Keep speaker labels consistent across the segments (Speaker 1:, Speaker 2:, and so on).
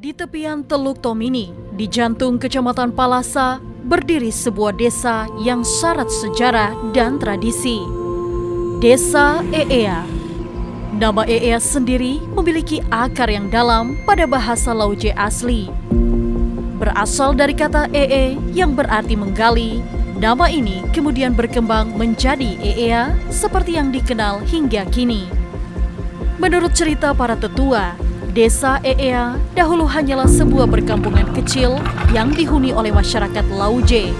Speaker 1: Di tepian Teluk Tomini, di jantung Kecamatan Palasa, berdiri sebuah desa yang syarat sejarah dan tradisi. Desa Eea. Nama Eea sendiri memiliki akar yang dalam pada bahasa Lauje asli. Berasal dari kata ee yang berarti menggali, nama ini kemudian berkembang menjadi Eea seperti yang dikenal hingga kini. Menurut cerita para tetua, Desa Eea dahulu hanyalah sebuah perkampungan kecil yang dihuni oleh masyarakat Lauje.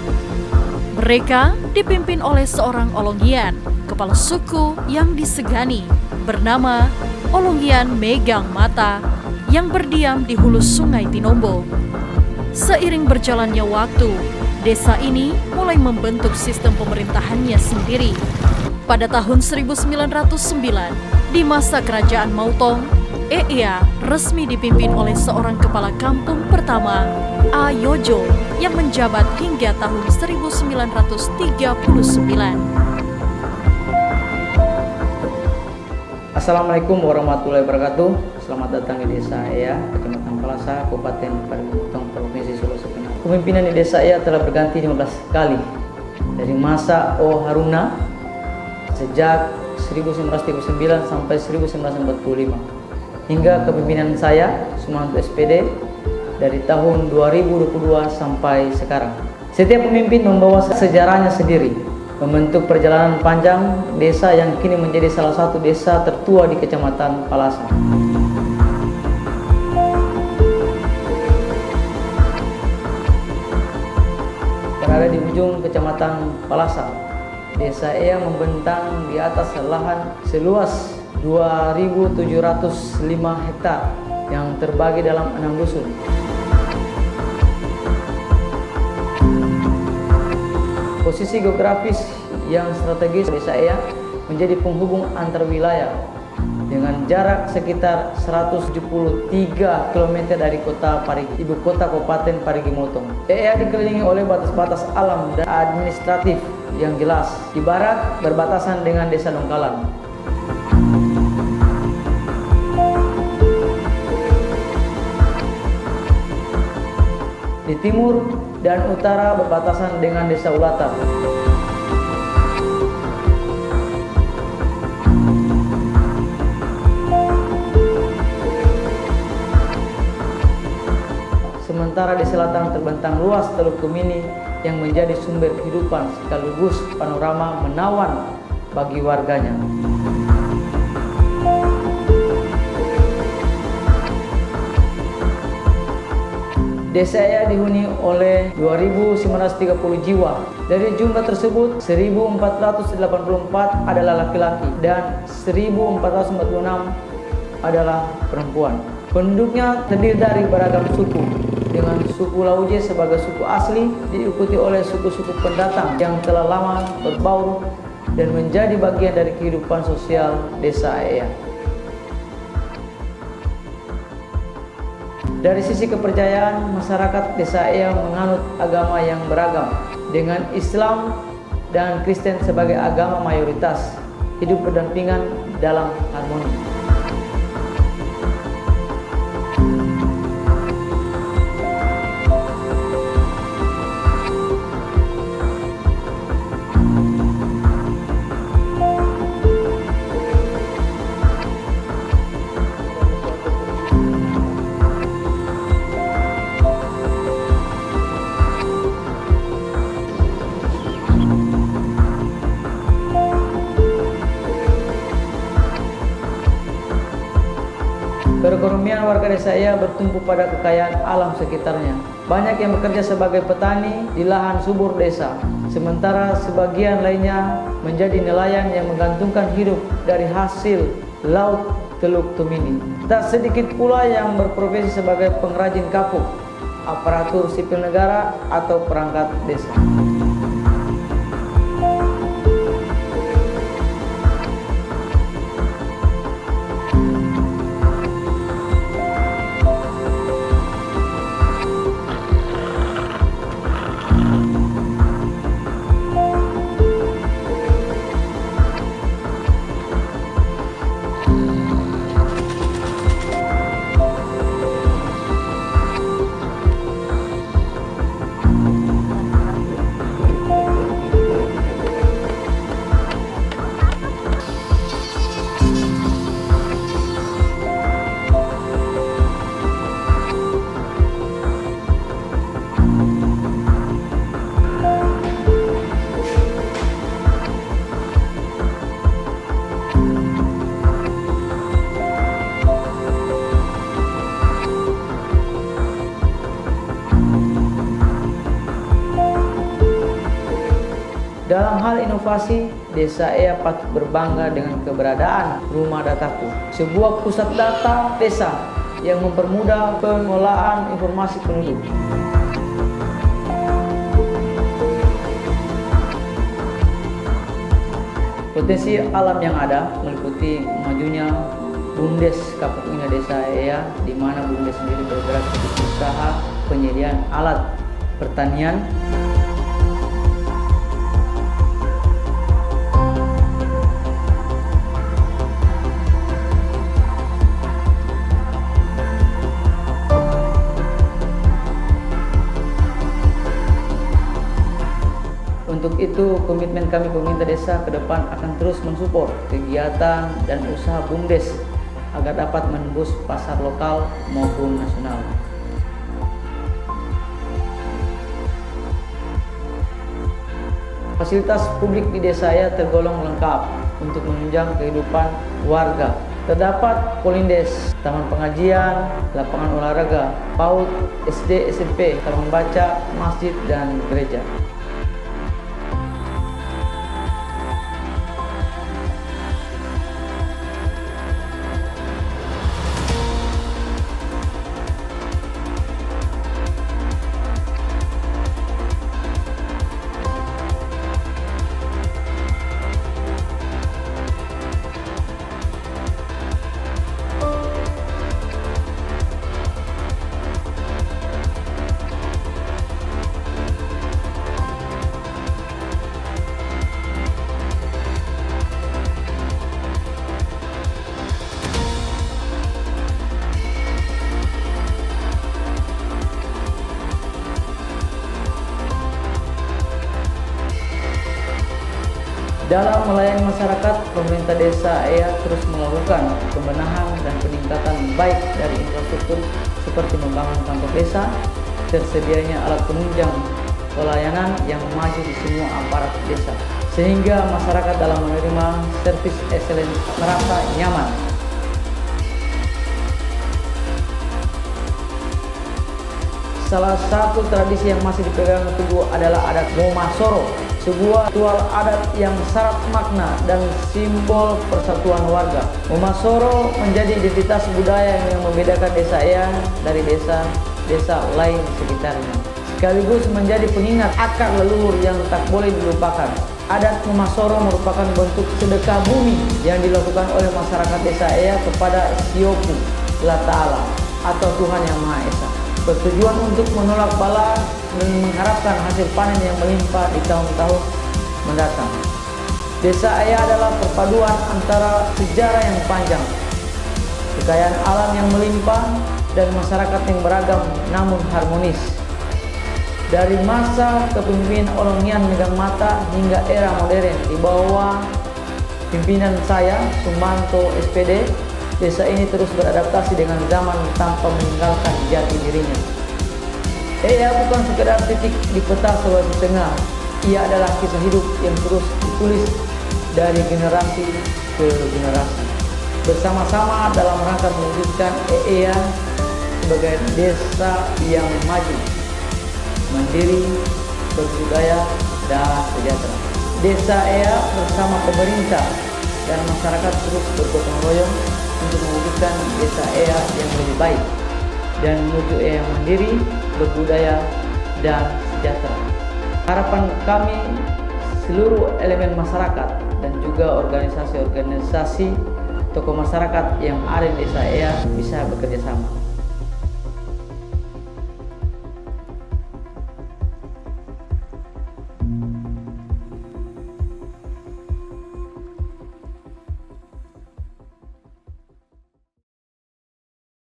Speaker 1: Mereka dipimpin oleh seorang Olongian, kepala suku yang disegani, bernama Olongian Megang Mata, yang berdiam di hulu sungai Tinombo. Seiring berjalannya waktu, desa ini mulai membentuk sistem pemerintahannya sendiri. Pada tahun 1909, di masa kerajaan Mautong, Eea resmi dipimpin oleh seorang kepala kampung pertama, Ayojo, yang menjabat hingga tahun 1939.
Speaker 2: Assalamualaikum warahmatullahi wabarakatuh. Selamat datang di Desa Eea, Kecamatan Palasa, Kabupaten Parigimotong, Provinsi Sulawesi Tengah. Kepemimpinan di Desa Eea telah berganti 15 kali. Dari masa O Haruna sejak 1939 sampai 1945. Hingga kepemimpinan saya, Sumanto SPD, dari tahun 2022 sampai sekarang. Setiap pemimpin membawa sejarahnya sendiri, membentuk perjalanan panjang desa yang kini menjadi salah satu desa tertua di Kecamatan Palasa. Berada di ujung Kecamatan Palasa, Desa Eea membentang di atas lahan seluas 2.705 hektar yang terbagi dalam 6 dusun. Posisi geografis yang strategis Desa Eea menjadi penghubung antar wilayah dengan jarak sekitar 173 km dari ibu kota Kabupaten Parigimotong. Eea dikelilingi oleh batas-batas alam dan administratif yang jelas. Di barat berbatasan dengan Desa Dongkalan. Di timur dan utara berbatasan dengan Desa Ulatan. Sementara di selatan terbentang luas Teluk Tomini yang menjadi sumber kehidupan sekaligus panorama menawan bagi warganya. Desa Eea dihuni oleh 2.930 jiwa. Dari jumlah tersebut, 1.484 adalah laki-laki dan 1.446 adalah perempuan. Penduduknya terdiri dari beragam suku, dengan suku Lauje sebagai suku asli, diikuti oleh suku-suku pendatang yang telah lama berbaur dan menjadi bagian dari kehidupan sosial Desa Eea. Dari sisi kepercayaan, masyarakat Desa Eea menganut agama yang beragam, dengan Islam dan Kristen sebagai agama mayoritas, hidup berdampingan dalam harmoni. Perekonomian warga Desa Eea bertumpu pada kekayaan alam sekitarnya. Banyak yang bekerja sebagai petani di lahan subur desa, sementara sebagian lainnya menjadi nelayan yang menggantungkan hidup dari hasil laut Teluk Tomini. Tak sedikit pula yang berprofesi sebagai pengrajin kapuk, aparatur sipil negara, atau perangkat desa. Dalam hal inovasi, Desa EA patut berbangga dengan keberadaan Rumah Dataku, sebuah pusat data desa yang mempermudah pengolahan informasi penduduk. Potensi alam yang ada meliputi majunya BUMDes Kapuk Mina Desa EA, di mana BUMDes sendiri bergerak di usaha penyediaan alat pertanian, Untuk itu, komitmen kami pemerintah desa ke depan akan terus mensupport kegiatan dan usaha BUMDes agar dapat menembus pasar lokal maupun nasional. Fasilitas publik di desa saya tergolong lengkap untuk menunjang kehidupan warga. Terdapat Polindes, taman pengajian, lapangan olahraga, PAUD, SD, SMP, taman baca, masjid, dan gereja. Dalam melayani masyarakat, pemerintah desa EA terus melakukan pembenahan dan peningkatan baik dari infrastruktur seperti membangun kantor desa, tersedianya alat penunjang pelayanan yang maju di semua aparat desa, sehingga masyarakat dalam menerima servis excellent merasa nyaman. Salah satu tradisi yang masih dipegang teguh adalah adat Momasoro, sebuah ritual adat yang syarat makna dan simbol persatuan warga. Momasoro menjadi identitas budaya yang membedakan desa EA dari desa lain sekitarnya, sekaligus menjadi pengingat akar leluhur yang tak boleh dilupakan. Adat Momasoro merupakan bentuk sedekah bumi yang dilakukan oleh masyarakat desa EA kepada Siopu, Allah Ta'ala, atau Tuhan Yang Maha Esa, bertujuan untuk menolak bala dan mengharapkan hasil panen yang melimpah di tahun-tahun mendatang. Desa EA adalah perpaduan antara sejarah yang panjang, kekayaan alam yang melimpah, dan masyarakat yang beragam namun harmonis. Dari masa kepemimpinan Olongian Megang Mata hingga era modern di bawah pimpinan saya, Sumanto SPD, desa ini terus beradaptasi dengan zaman tanpa meninggalkan jati dirinya. EA bukan sekedar titik di peta Sulawesi Tengah, ia adalah kisah hidup yang terus ditulis dari generasi ke generasi, bersama-sama dalam rangka mewujudkan EA sebagai desa yang maju, mandiri, berbudaya, dan sejahtera. Desa EA bersama pemerintah dan masyarakat terus bergotong royong untuk mewujudkan desa EA yang lebih baik dan menuju EA yang mandiri, berbudaya, dan sejahtera. Harapan kami seluruh elemen masyarakat dan juga organisasi-organisasi tokoh masyarakat yang ada di desa EA bisa bekerja sama.